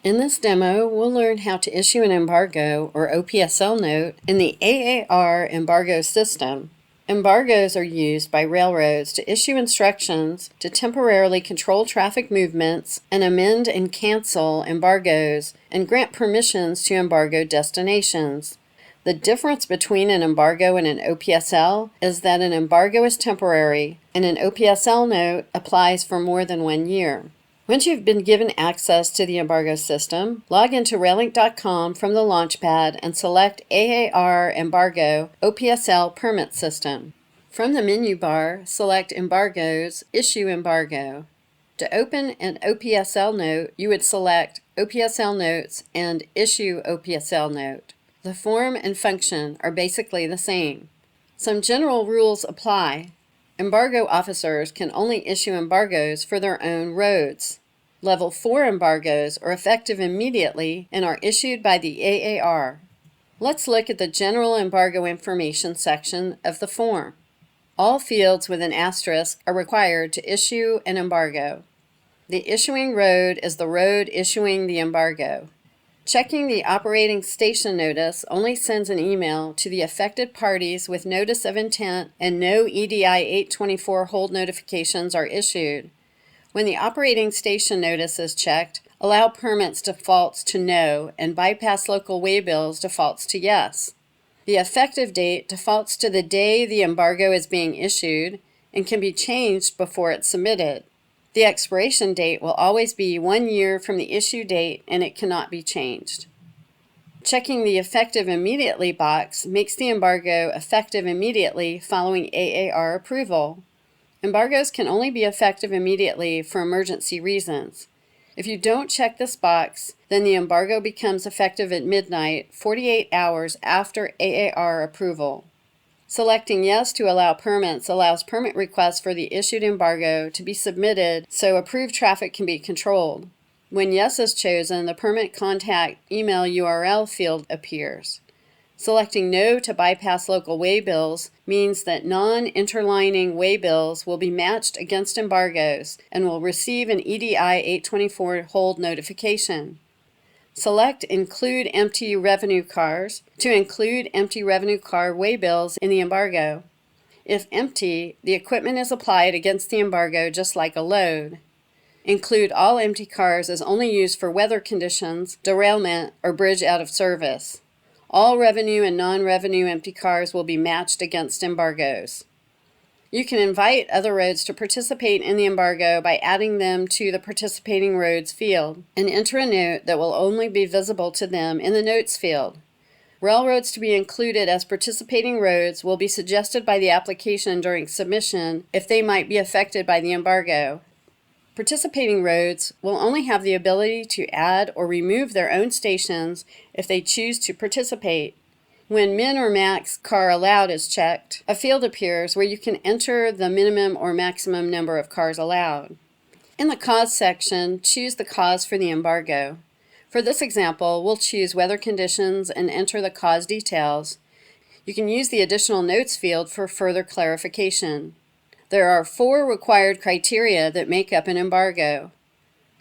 In this demo, we'll learn how to issue an embargo or OPSL note in the AAR embargo system. Embargoes are used by railroads to issue instructions to temporarily control traffic movements and amend and cancel embargoes and grant permissions to embargo destinations. The difference between an embargo and an OPSL is that an embargo is temporary and an OPSL note applies for more than 1 year. Once you've been given access to the embargo system, log into railink.com from the Launchpad and select AAR Embargo OPSL Permit System. From the menu bar, select Embargoes, Issue Embargo. To open an OPSL note, you would select OPSL Notes and Issue OPSL Note. The form and function are basically the same. Some general rules apply. Embargo officers can only issue embargoes for their own roads. Level 4 embargoes are effective immediately and are issued by the AAR. Let's look at the General Embargo Information section of the form. All fields with an asterisk are required to issue an embargo. The issuing road is the road issuing the embargo. Checking the operating station notice only sends an email to the affected parties with notice of intent, and no EDI 824 hold notifications are issued. When the operating station notice is checked, allow permits defaults to no and bypass local waybills defaults to yes. The effective date defaults to the day the embargo is being issued and can be changed before it's submitted. The expiration date will always be 1 year from the issue date and it cannot be changed. Checking the Effective Immediately box makes the embargo effective immediately following AAR approval. Embargoes can only be effective immediately for emergency reasons. If you don't check this box, then the embargo becomes effective at midnight, 48 hours after AAR approval. Selecting yes to allow permits allows permit requests for the issued embargo to be submitted so approved traffic can be controlled. When yes is chosen, the permit contact email URL field appears. Selecting no to bypass local waybills means that non-interlining waybills will be matched against embargoes and will receive an EDI 824 hold notification. Select Include Empty Revenue Cars to include empty revenue car waybills in the embargo. If empty, the equipment is applied against the embargo just like a load. Include All Empty Cars is only used for weather conditions, derailment, or bridge out of service. All revenue and non-revenue empty cars will be matched against embargoes. You can invite other roads to participate in the embargo by adding them to the Participating Roads field and enter a note that will only be visible to them in the Notes field. Railroads to be included as participating roads will be suggested by the application during submission if they might be affected by the embargo. Participating roads will only have the ability to add or remove their own stations if they choose to participate. When min or max car allowed is checked, a field appears where you can enter the minimum or maximum number of cars allowed. In the cause section, choose the cause for the embargo. For this example, we'll choose weather conditions and enter the cause details. You can use the additional notes field for further clarification. There are 4 required criteria that make up an embargo.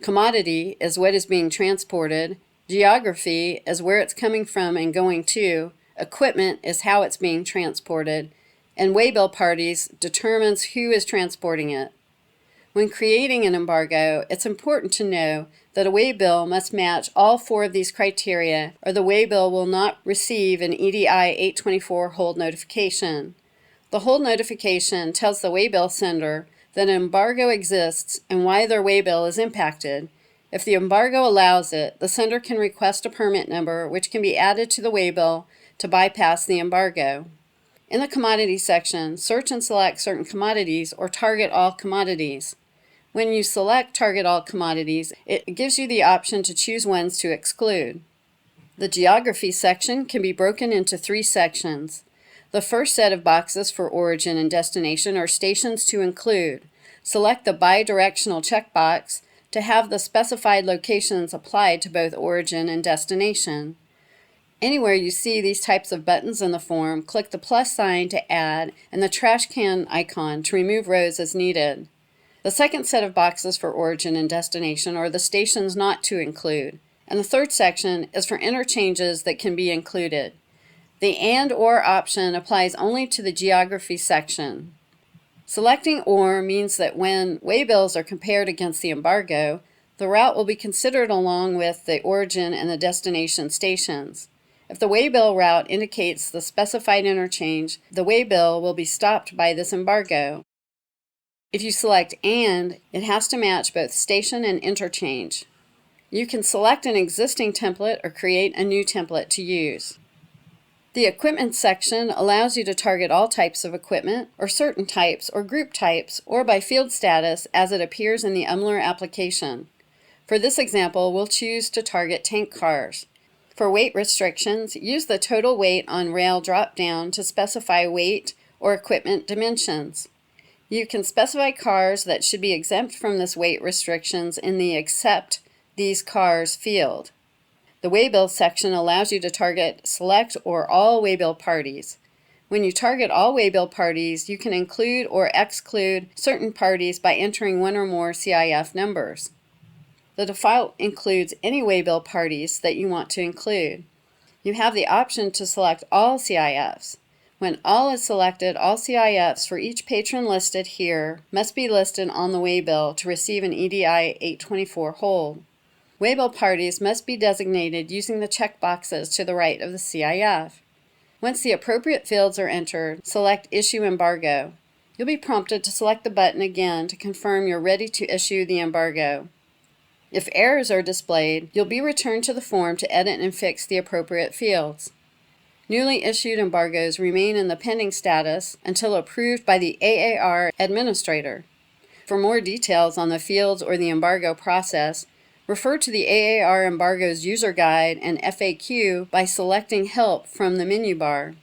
Commodity is what is being transported. Geography is where it's coming from and going to. Equipment is how it's being transported, and waybill parties determines who is transporting it. When creating an embargo, it's important to know that a waybill must match all 4 of these criteria, or the waybill will not receive an EDI 824 hold notification. The hold notification tells the waybill sender that an embargo exists and why their waybill is impacted. If the embargo allows it, the sender can request a permit number which can be added to the waybill to bypass the embargo. In the commodity section, search and select certain commodities or target all commodities. When you select target all commodities, it gives you the option to choose ones to exclude. The geography section can be broken into 3 sections. The first set of boxes for origin and destination are stations to include. Select the bidirectional checkbox to have the specified locations applied to both origin and destination. Anywhere you see these types of buttons in the form, click the plus sign to add and the trash can icon to remove rows as needed. The second set of boxes for origin and destination are the stations not to include. And the third section is for interchanges that can be included. The and/or option applies only to the geography section. Selecting or means that when waybills are compared against the embargo, the route will be considered along with the origin and the destination stations. If the waybill route indicates the specified interchange, the waybill will be stopped by this embargo. If you select and, it has to match both station and interchange. You can select an existing template or create a new template to use. The equipment section allows you to target all types of equipment, or certain types, or group types, or by field status as it appears in the UMLR application. For this example, we'll choose to target tank cars. For weight restrictions, use the total weight on rail drop-down to specify weight or equipment dimensions. You can specify cars that should be exempt from this weight restrictions in the Except These Cars field. The waybill section allows you to target select or all waybill parties. When you target all waybill parties, you can include or exclude certain parties by entering one or more CIF numbers. The default includes any waybill parties that you want to include. You have the option to select all CIFs. When all is selected, all CIFs for each patron listed here must be listed on the waybill to receive an EDI 824 hold. Waybill parties must be designated using the checkboxes to the right of the CIF. Once the appropriate fields are entered, select Issue Embargo. You'll be prompted to select the button again to confirm you're ready to issue the embargo. If errors are displayed, you'll be returned to the form to edit and fix the appropriate fields. Newly issued embargoes remain in the pending status until approved by the AAR administrator. For more details on the fields or the embargo process, refer to the AAR Embargoes User Guide and FAQ by selecting Help from the menu bar.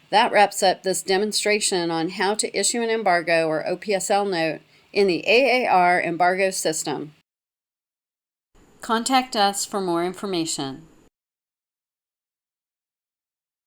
That wraps up this demonstration on how to issue an embargo or OPSL note in the AAR embargo system. Contact us for more information.